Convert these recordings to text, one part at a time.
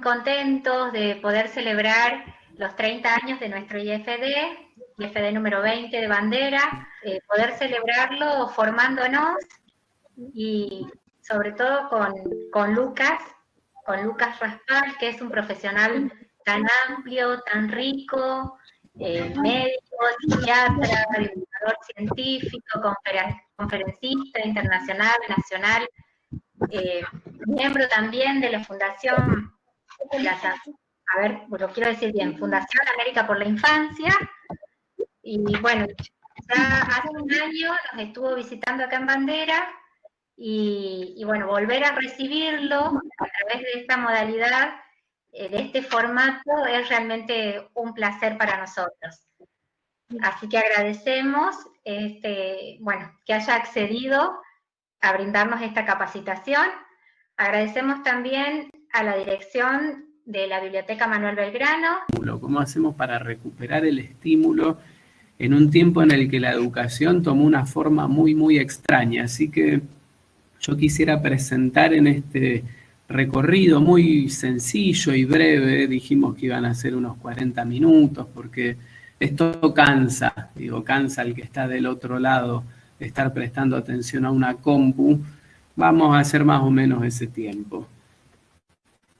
contentos de poder celebrar los 30 años de nuestro IFD número 20 de bandera, poder celebrarlo formándonos y sobre todo con Lucas Raspal, que es un profesional tan amplio, tan rico, médico, psiquiatra, divulgador científico, conferencista internacional, nacional, miembro también de la Fundación, lo quiero decir bien, Fundación América por la Infancia, y bueno, ya hace un año nos estuvo visitando acá en Bandera, y bueno, volver a recibirlo a través de esta modalidad, de este formato, es realmente un placer para nosotros. Así que agradecemos que haya accedido a brindarnos esta capacitación. Agradecemos también a la dirección de la Biblioteca Manuel Belgrano. ¿Cómo hacemos para recuperar el estímulo en un tiempo en el que la educación tomó una forma muy, muy extraña? Así que yo quisiera presentar en este recorrido muy sencillo y breve, dijimos que iban a ser unos 40 minutos, porque esto cansa, cansa al que está del otro lado, estar prestando atención a una compu. Vamos a hacer más o menos ese tiempo.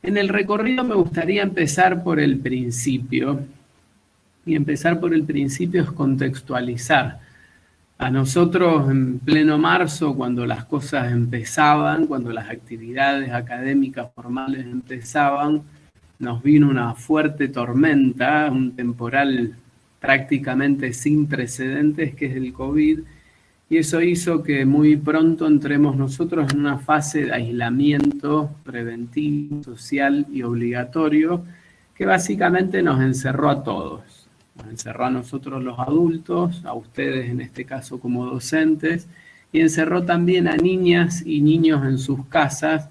En el recorrido me gustaría empezar por el principio, y empezar por el principio es contextualizar. A nosotros en pleno marzo, cuando las cosas empezaban, cuando las actividades académicas formales empezaban, nos vino una fuerte tormenta, un temporal prácticamente sin precedentes, que es el COVID, y eso hizo que muy pronto entremos nosotros en una fase de aislamiento preventivo, social y obligatorio, que básicamente nos encerró a todos. Nos encerró a nosotros los adultos, a ustedes en este caso como docentes, y encerró también a niñas y niños en sus casas,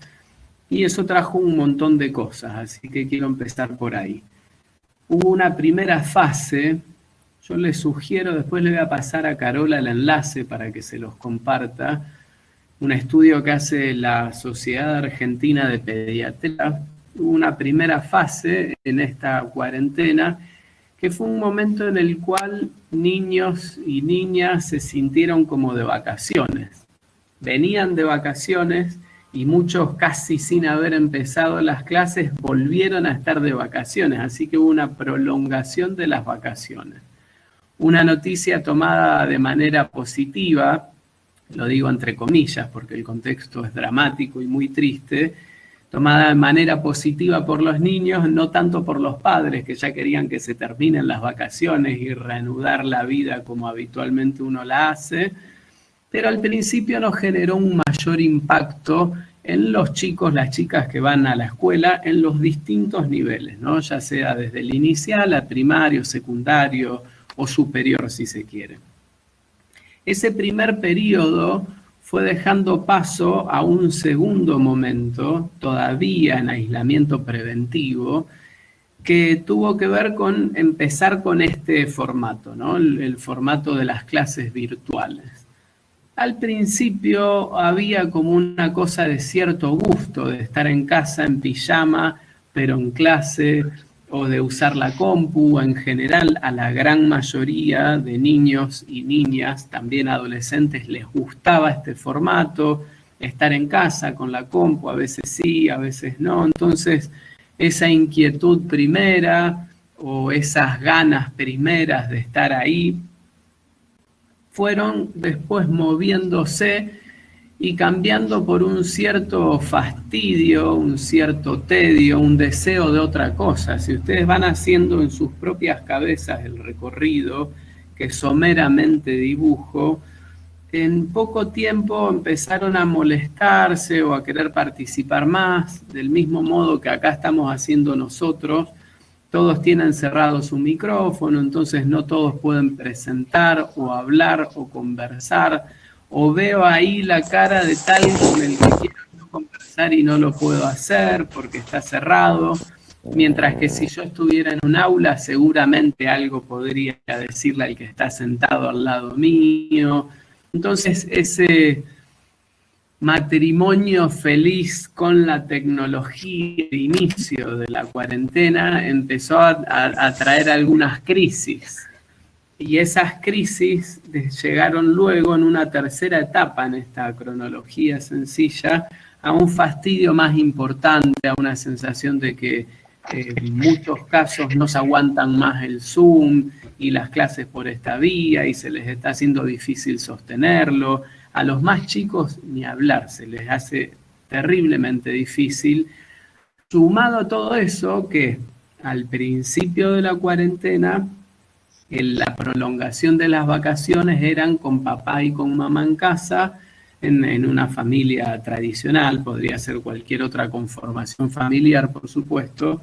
y eso trajo un montón de cosas, así que quiero empezar por ahí. Hubo una primera fase, yo les sugiero, después le voy a pasar a Carola el enlace para que se los comparta, un estudio que hace la Sociedad Argentina de Pediatría. Hubo una primera fase en esta cuarentena, que fue un momento en el cual niños y niñas se sintieron como de vacaciones. Venían de vacaciones y muchos, casi sin haber empezado las clases, volvieron a estar de vacaciones, así que hubo una prolongación de las vacaciones. Una noticia tomada de manera positiva, lo digo entre comillas porque el contexto es dramático y muy triste, tomada de manera positiva por los niños, no tanto por los padres, que ya querían que se terminen las vacaciones y reanudar la vida como habitualmente uno la hace, pero al principio nos generó un mayor impacto en los chicos, las chicas que van a la escuela en los distintos niveles, ¿no? Ya sea desde el inicial a primario, secundario o superior, si se quiere. Ese primer periodo fue dejando paso a un segundo momento, todavía en aislamiento preventivo, que tuvo que ver con empezar con este formato, ¿no? El formato de las clases virtuales. Al principio había como una cosa de cierto gusto de estar en casa en pijama, pero en clase, o de usar la compu. En general, a la gran mayoría de niños y niñas, también adolescentes, les gustaba este formato, estar en casa con la compu, a veces sí, a veces no. Entonces, esa inquietud primera o esas ganas primeras de estar ahí fueron después moviéndose y cambiando por un cierto fastidio, un cierto tedio, un deseo de otra cosa. Si ustedes van haciendo en sus propias cabezas el recorrido que someramente dibujo, en poco tiempo empezaron a molestarse o a querer participar más, del mismo modo que acá estamos haciendo nosotros. Todos tienen cerrado su micrófono, entonces no todos pueden presentar o hablar o conversar, o veo ahí la cara de tal con el que quiero conversar y no lo puedo hacer porque está cerrado, mientras que si yo estuviera en un aula seguramente algo podría decirle al que está sentado al lado mío. Entonces ese matrimonio feliz con la tecnología, el inicio de la cuarentena, empezó a traer algunas crisis. Y esas crisis llegaron luego en una tercera etapa en esta cronología sencilla a un fastidio más importante, a una sensación de que en muchos casos no se aguantan más el Zoom y las clases por esta vía y se les está haciendo difícil sostenerlo. A los más chicos ni hablar, se les hace terriblemente difícil. Sumado a todo eso, que al principio de la cuarentena, la prolongación de las vacaciones eran con papá y con mamá en casa, en una familia tradicional, podría ser cualquier otra conformación familiar, por supuesto.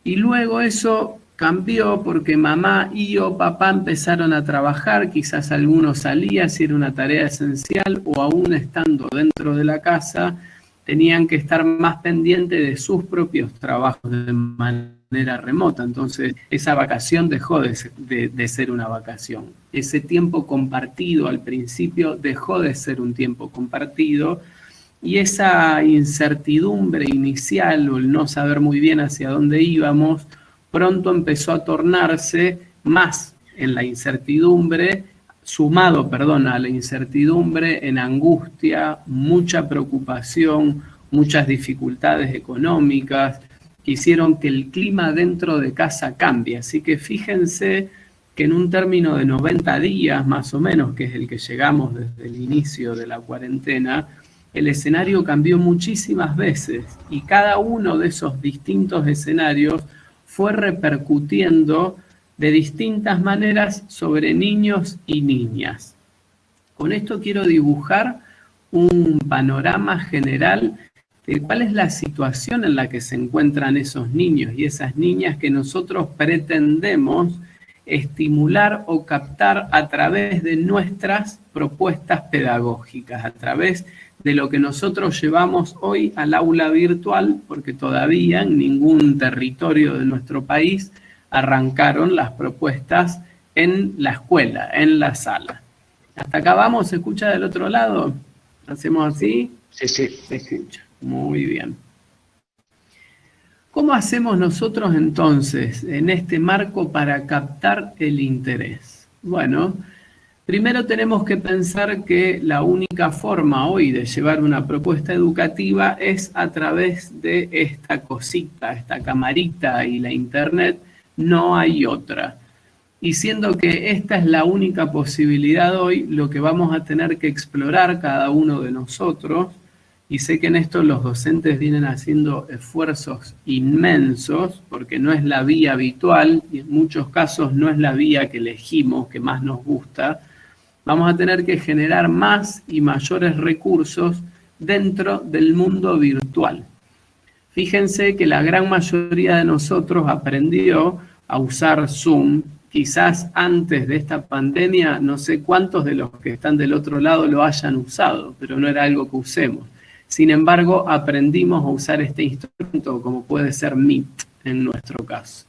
Y luego eso cambió porque mamá y o papá empezaron a trabajar, quizás algunos salían si era una tarea esencial, o aún estando dentro de la casa, tenían que estar más pendientes de sus propios trabajos de manera remota. Entonces esa vacación dejó de ser una vacación. Ese tiempo compartido al principio dejó de ser un tiempo compartido, y esa incertidumbre inicial o el no saber muy bien hacia dónde íbamos pronto empezó a tornarse más en la incertidumbre, sumado, a la incertidumbre, en angustia, mucha preocupación, muchas dificultades económicas que hicieron que el clima dentro de casa cambie. Así que fíjense que en un término de 90 días más o menos, que es el que llegamos desde el inicio de la cuarentena, el escenario cambió muchísimas veces y cada uno de esos distintos escenarios fue repercutiendo de distintas maneras sobre niños y niñas. Con esto quiero dibujar un panorama general de cuál es la situación en la que se encuentran esos niños y esas niñas que nosotros pretendemos estimular o captar a través de nuestras propuestas pedagógicas, a través de lo que nosotros llevamos hoy al aula virtual, porque todavía en ningún territorio de nuestro país arrancaron las propuestas en la escuela, en la sala. ¿Hasta acá vamos? ¿Se escucha del otro lado? ¿Hacemos así? Sí, sí. Se escucha. Muy bien. ¿Cómo hacemos nosotros entonces en este marco para captar el interés? Bueno, primero tenemos que pensar que la única forma hoy de llevar una propuesta educativa es a través de esta cosita, esta camarita y la internet. No hay otra. Y siendo que esta es la única posibilidad hoy, lo que vamos a tener que explorar cada uno de nosotros, y sé que en esto los docentes vienen haciendo esfuerzos inmensos, porque no es la vía habitual, y en muchos casos no es la vía que elegimos, que más nos gusta, vamos a tener que generar más y mayores recursos dentro del mundo virtual. Fíjense que la gran mayoría de nosotros aprendió a usar Zoom. Quizás antes de esta pandemia, no sé cuántos de los que están del otro lado lo hayan usado, pero no era algo que usemos. Sin embargo, aprendimos a usar este instrumento, como puede ser Meet en nuestro caso.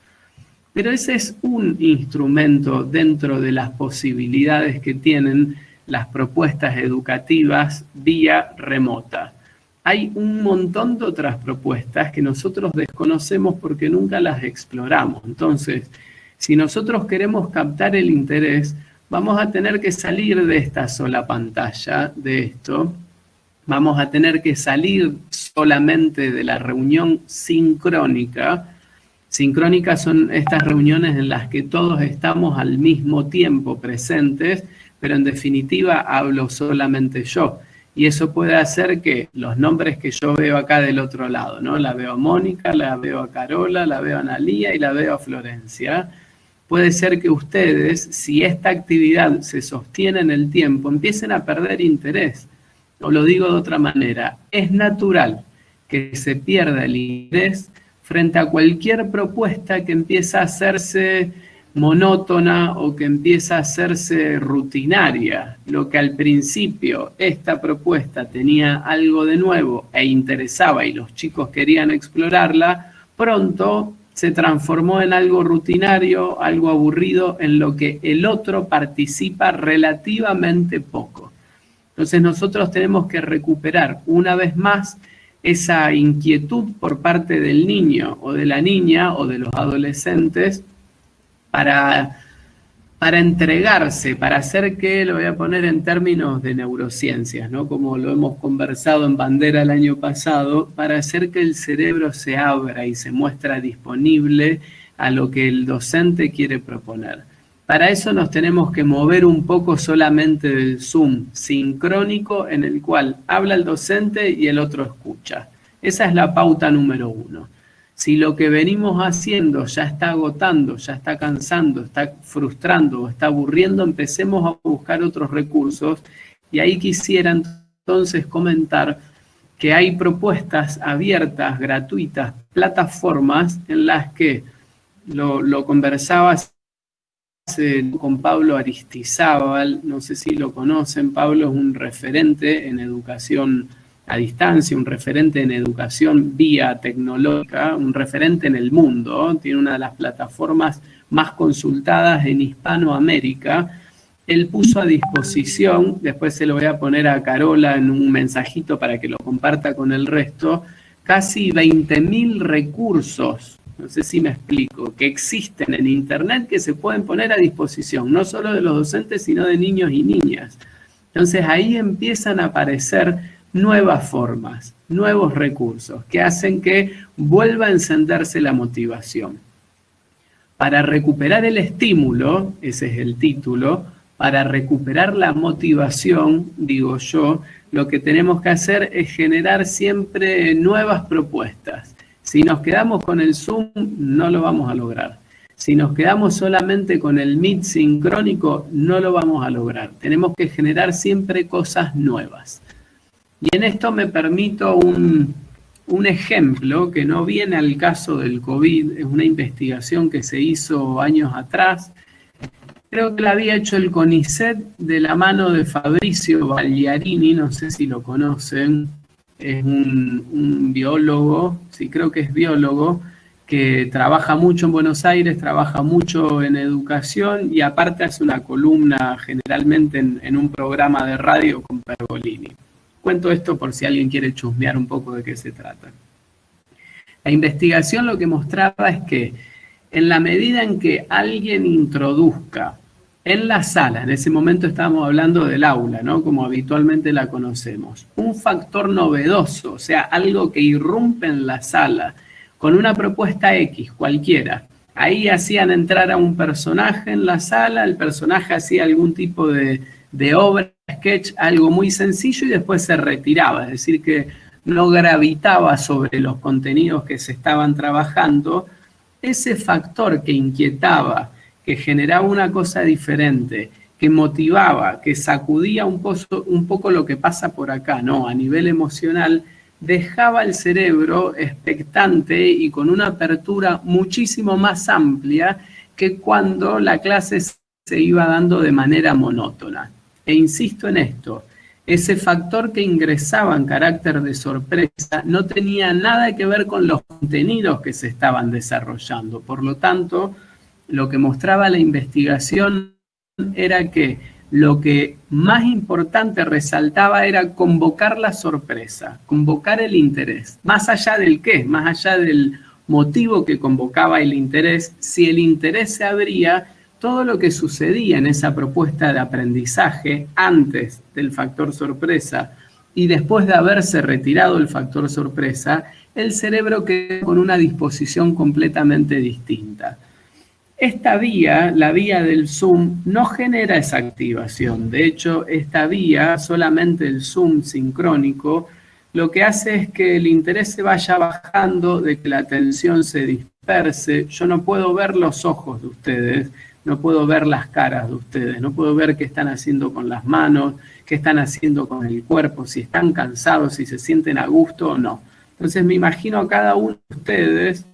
Pero ese es un instrumento dentro de las posibilidades que tienen las propuestas educativas vía remota. Hay un montón de otras propuestas que nosotros desconocemos porque nunca las exploramos. Entonces, si nosotros queremos captar el interés, vamos a tener que salir de esta sola pantalla, de esto. Vamos a tener que salir solamente de la reunión sincrónica. Sincrónicas son estas reuniones en las que todos estamos al mismo tiempo presentes, pero en definitiva hablo solamente yo. Y eso puede hacer que los nombres que yo veo acá del otro lado, ¿no? La veo a Mónica, la veo a Carola, la veo a Analía y la veo a Florencia. Puede ser que ustedes, si esta actividad se sostiene en el tiempo, empiecen a perder interés. O lo digo de otra manera, es natural que se pierda el interés frente a cualquier propuesta que empieza a hacerse monótona o que empieza a hacerse rutinaria. Lo que al principio esta propuesta tenía algo de nuevo e interesaba y los chicos querían explorarla, pronto se transformó en algo rutinario, algo aburrido, en lo que el otro participa relativamente poco. Entonces nosotros tenemos que recuperar una vez más esa inquietud por parte del niño o de la niña o de los adolescentes para entregarse, para hacer que, lo voy a poner en términos de neurociencias, ¿no? Como lo hemos conversado en Bandera el año pasado, para hacer que el cerebro se abra y se muestra disponible a lo que el docente quiere proponer. Para eso nos tenemos que mover un poco solamente del Zoom sincrónico en el cual habla el docente y el otro escucha. Esa es la pauta número 1. Si lo que venimos haciendo ya está agotando, ya está cansando, está frustrando o está aburriendo, empecemos a buscar otros recursos. Y ahí quisiera entonces comentar que hay propuestas abiertas, gratuitas, plataformas en las que lo conversaba con Pablo Aristizábal, no sé si lo conocen. Pablo es un referente en educación a distancia, un referente en educación vía tecnológica, un referente en el mundo, tiene una de las plataformas más consultadas en Hispanoamérica. Él puso a disposición, después se lo voy a poner a Carola en un mensajito para que lo comparta con el resto, casi 20.000 recursos, no sé si me explico, que existen en Internet que se pueden poner a disposición, no solo de los docentes, sino de niños y niñas. Entonces ahí empiezan a aparecer nuevas formas, nuevos recursos que hacen que vuelva a encenderse la motivación. Para recuperar el estímulo, ese es el título, para recuperar la motivación, digo yo, lo que tenemos que hacer es generar siempre nuevas propuestas. Si nos quedamos con el Zoom, no lo vamos a lograr. Si nos quedamos solamente con el Meet sincrónico, no lo vamos a lograr. Tenemos que generar siempre cosas nuevas. Y en esto me permito un ejemplo que no viene al caso del COVID, es una investigación que se hizo años atrás. Creo que la había hecho el CONICET de la mano de Fabrizio Bagliarini, no sé si lo conocen, es un biólogo, sí, creo que es biólogo, que trabaja mucho en Buenos Aires, trabaja mucho en educación y aparte hace una columna generalmente en un programa de radio con Pergolini. Cuento esto por si alguien quiere chusmear un poco de qué se trata. La investigación lo que mostraba es que en la medida en que alguien introduzca en la sala, en ese momento estábamos hablando del aula, ¿no? Como habitualmente la conocemos, un factor novedoso, o sea, algo que irrumpe en la sala, con una propuesta X, cualquiera. Ahí hacían entrar a un personaje en la sala, el personaje hacía algún tipo de obra, sketch, algo muy sencillo y después se retiraba, es decir, que no gravitaba sobre los contenidos que se estaban trabajando. Ese factor que inquietaba, que generaba una cosa diferente, que motivaba, que sacudía un poco lo que pasa por acá, ¿no? A nivel emocional, dejaba el cerebro expectante y con una apertura muchísimo más amplia que cuando la clase se iba dando de manera monótona. E insisto en esto, ese factor que ingresaba en carácter de sorpresa no tenía nada que ver con los contenidos que se estaban desarrollando. Por lo tanto, lo que mostraba la investigación era que lo que más importante resaltaba era convocar la sorpresa, convocar el interés, más allá del qué, más allá del motivo que convocaba el interés. Si el interés se abría, todo lo que sucedía en esa propuesta de aprendizaje antes del factor sorpresa y después de haberse retirado el factor sorpresa, el cerebro quedó con una disposición completamente distinta. Esta vía, la vía del Zoom, no genera esa activación. De hecho, esta vía, solamente el Zoom sincrónico, lo que hace es que el interés se vaya bajando, de que la atención se disperse. Yo no puedo ver los ojos de ustedes, no puedo ver las caras de ustedes, no puedo ver qué están haciendo con las manos, qué están haciendo con el cuerpo, si están cansados, si se sienten a gusto o no. Entonces me imagino a cada uno de ustedes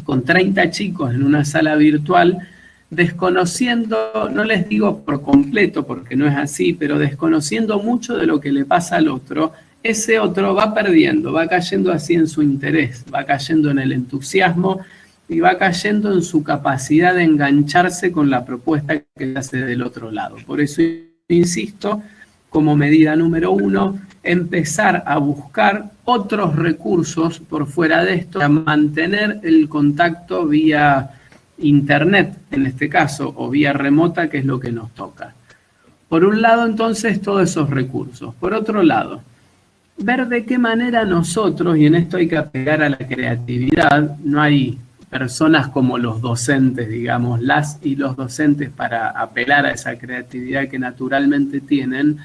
con 30 chicos en una sala virtual, desconociendo, no les digo por completo porque no es así, pero desconociendo mucho de lo que le pasa al otro. Ese otro va perdiendo, va cayendo así en su interés, va cayendo en el entusiasmo y va cayendo en su capacidad de engancharse con la propuesta que hace del otro lado. Por eso insisto, como medida número 1, empezar a buscar otros recursos por fuera de esto, para mantener el contacto vía internet, en este caso, o vía remota, que es lo que nos toca. Por un lado, entonces, todos esos recursos. Por otro lado, ver de qué manera nosotros, y en esto hay que apelar a la creatividad, no hay personas como los docentes, digamos, las y los docentes para apelar a esa creatividad que naturalmente tienen,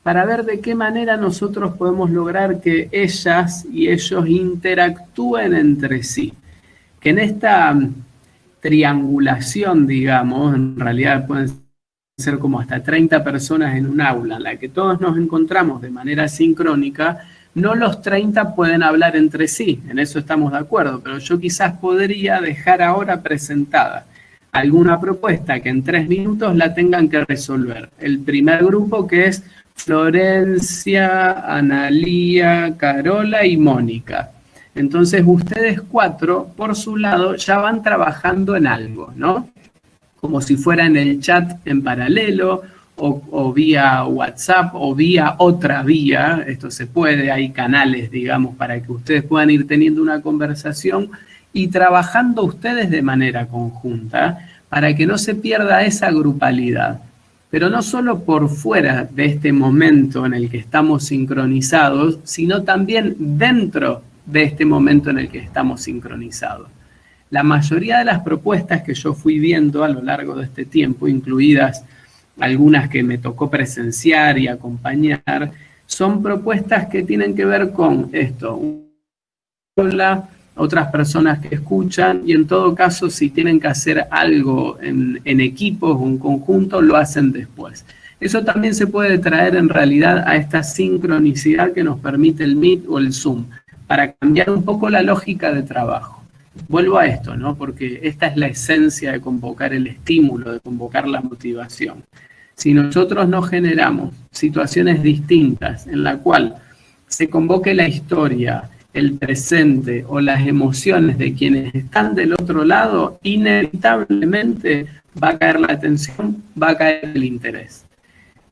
para ver de qué manera nosotros podemos lograr que ellas y ellos interactúen entre sí. Que en esta triangulación, digamos, en realidad pueden ser como hasta 30 personas en un aula, en la que todos nos encontramos de manera sincrónica, no los 30 pueden hablar entre sí, en eso estamos de acuerdo, pero yo quizás podría dejar ahora presentada alguna propuesta que en 3 minutos la tengan que resolver. El primer grupo, que es Florencia, Analía, Carola y Mónica. Entonces ustedes 4, por su lado, ya van trabajando en algo, ¿no? Como si fuera en el chat en paralelo, o vía WhatsApp, o vía otra vía. Esto se puede, hay canales, digamos, para que ustedes puedan ir teniendo una conversación y trabajando ustedes de manera conjunta, para que no se pierda esa grupalidad. Pero no solo por fuera de este momento en el que estamos sincronizados, sino también dentro de este momento en el que estamos sincronizados. La mayoría de las propuestas que yo fui viendo a lo largo de este tiempo, incluidas algunas que me tocó presenciar y acompañar, son propuestas que tienen que ver con esto, otras personas que escuchan, y en todo caso, si tienen que hacer algo en equipos o en conjunto, lo hacen después. Eso también se puede traer en realidad a esta sincronicidad que nos permite el Meet o el Zoom, para cambiar un poco la lógica de trabajo. Vuelvo a esto, ¿no? Porque esta es la esencia de convocar el estímulo, de convocar la motivación. Si nosotros no generamos situaciones distintas en la cual se convoque la historia, el presente o las emociones de quienes están del otro lado, inevitablemente va a caer la atención, va a caer el interés.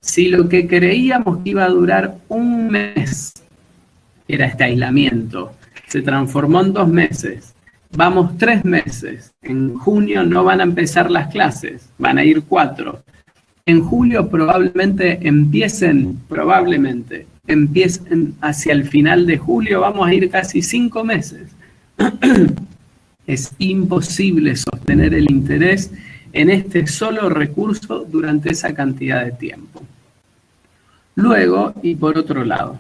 Si lo que creíamos que iba a durar un mes era este aislamiento, se transformó en 2 meses, vamos 3 meses, en junio no van a empezar las clases, van a ir 4. En julio probablemente empiecen hacia el final de julio, vamos a ir casi 5 meses. Es imposible sostener el interés en este solo recurso durante esa cantidad de tiempo. Luego, y por otro lado,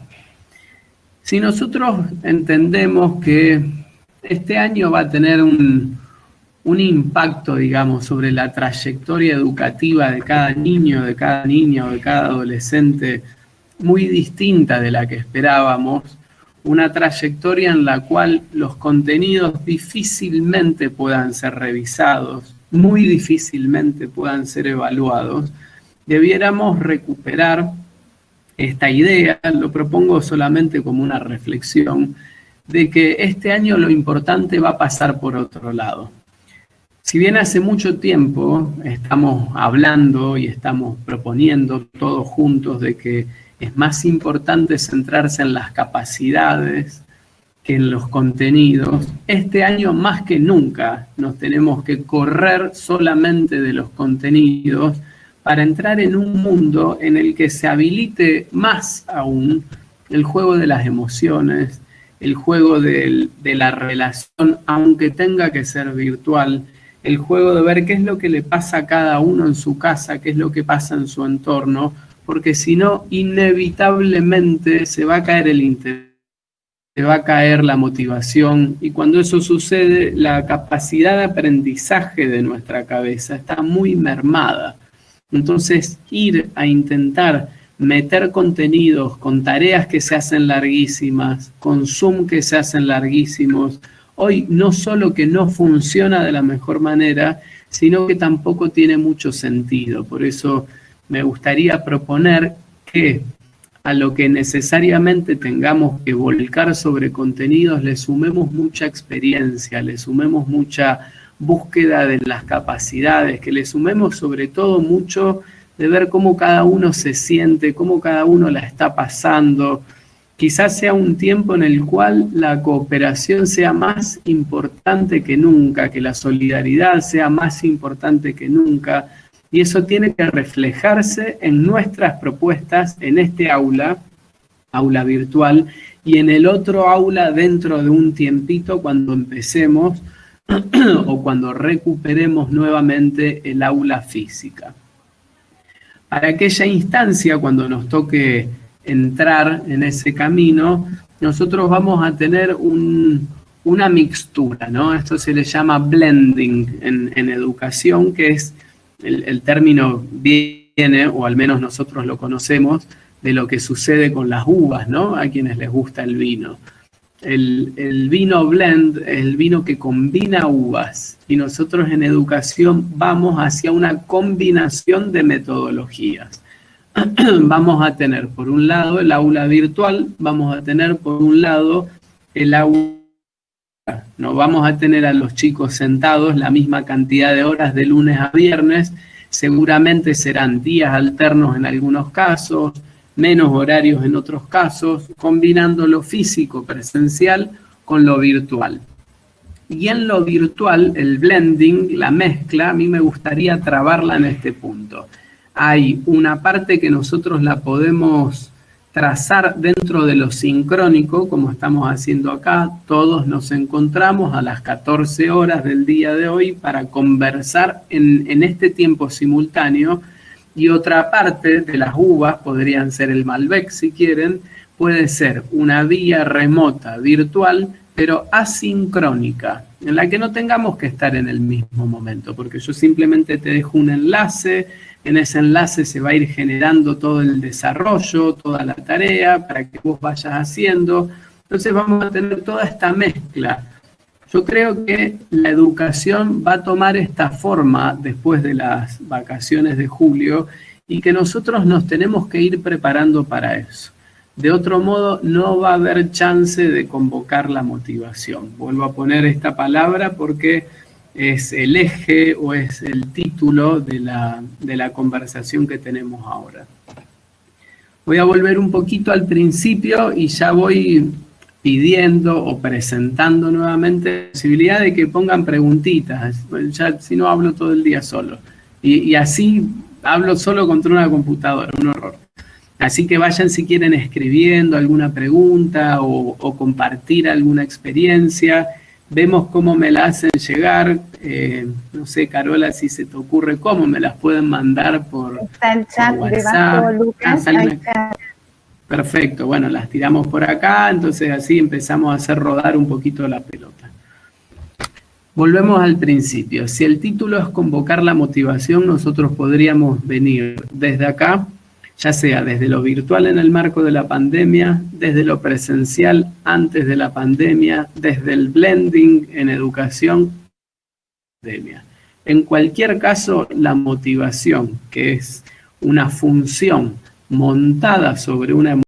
si nosotros entendemos que este año va a tener un impacto, digamos, sobre la trayectoria educativa de cada niño, de cada niña o de cada adolescente, muy distinta de la que esperábamos, una trayectoria en la cual los contenidos difícilmente puedan ser revisados, muy difícilmente puedan ser evaluados, debiéramos recuperar esta idea, lo propongo solamente como una reflexión, de que este año lo importante va a pasar por otro lado. Si bien hace mucho tiempo estamos hablando y estamos proponiendo todos juntos de que es más importante centrarse en las capacidades que en los contenidos, este año más que nunca nos tenemos que correr solamente de los contenidos para entrar en un mundo en el que se habilite más aún el juego de las emociones, el juego de la relación, aunque tenga que ser virtual, el juego de ver qué es lo que le pasa a cada uno en su casa, qué es lo que pasa en su entorno, porque si no, inevitablemente se va a caer el interés, se va a caer la motivación, y cuando eso sucede, la capacidad de aprendizaje de nuestra cabeza está muy mermada. Entonces, ir a intentar meter contenidos con tareas que se hacen larguísimas, con Zoom que se hacen larguísimos, hoy no solo que no funciona de la mejor manera, sino que tampoco tiene mucho sentido. Por eso me gustaría proponer que a lo que necesariamente tengamos que volcar sobre contenidos le sumemos mucha experiencia, le sumemos mucha búsqueda de las capacidades, que le sumemos sobre todo mucho de ver cómo cada uno se siente, cómo cada uno la está pasando. Quizás sea un tiempo en el cual la cooperación sea más importante que nunca, que la solidaridad sea más importante que nunca, y eso tiene que reflejarse en nuestras propuestas en este aula virtual, y en el otro aula dentro de un tiempito cuando empecemos o cuando recuperemos nuevamente el aula física. Para aquella instancia, cuando nos toque entrar en ese camino, nosotros vamos a tener una mixtura, ¿no? Esto se le llama blending en educación, que es el término viene, o al menos nosotros lo conocemos, de lo que sucede con las uvas, ¿no? A quienes les gusta el vino. El vino blend es el vino que combina uvas, y nosotros en educación vamos hacia una combinación de metodologías. Vamos a tener por un lado el aula virtual, vamos a tener por un lado el aula. No vamos a tener a los chicos sentados la misma cantidad de horas de lunes a viernes, seguramente serán días alternos en algunos casos, menos horarios en otros casos, combinando lo físico presencial con lo virtual. Y en lo virtual, el blending, la mezcla, a mí me gustaría trabarla en este punto. Hay una parte que nosotros la podemos trazar dentro de lo sincrónico, como estamos haciendo acá. Todos nos encontramos a las 14 horas del día de hoy para conversar en este tiempo simultáneo. Y otra parte de las uvas, podrían ser el Malbec si quieren, puede ser una vía remota, virtual, pero asincrónica, en la que no tengamos que estar en el mismo momento, porque yo simplemente te dejo un enlace, en ese enlace se va a ir generando todo el desarrollo, toda la tarea, para que vos vayas haciendo. Entonces vamos a tener toda esta mezcla. Yo creo que la educación va a tomar esta forma después de las vacaciones de julio, y que nosotros nos tenemos que ir preparando para eso. De otro modo, no va a haber chance de convocar la motivación. Vuelvo a poner esta palabra porque es el eje o es el título de la conversación que tenemos ahora. Voy a volver un poquito al principio y ya voy pidiendo o presentando nuevamente la posibilidad de que pongan preguntitas. Ya, si no, hablo todo el día solo. Y así hablo solo contra una computadora, un horror. Así que vayan si quieren escribiendo alguna pregunta o compartir alguna experiencia. Vemos cómo me la hacen llegar. No sé, Carola, si se te ocurre cómo me las pueden mandar por está el chat WhatsApp. debajo, Lucas. Perfecto, bueno, las tiramos por acá, entonces así empezamos a hacer rodar un poquito la pelota. Volvemos al principio. Si el título es convocar la motivación, nosotros podríamos venir desde acá, ya sea desde lo virtual en el marco de la pandemia, desde lo presencial antes de la pandemia, desde el blending en educación, pandemia. En cualquier caso, la motivación, que es una función montada sobre una emoción,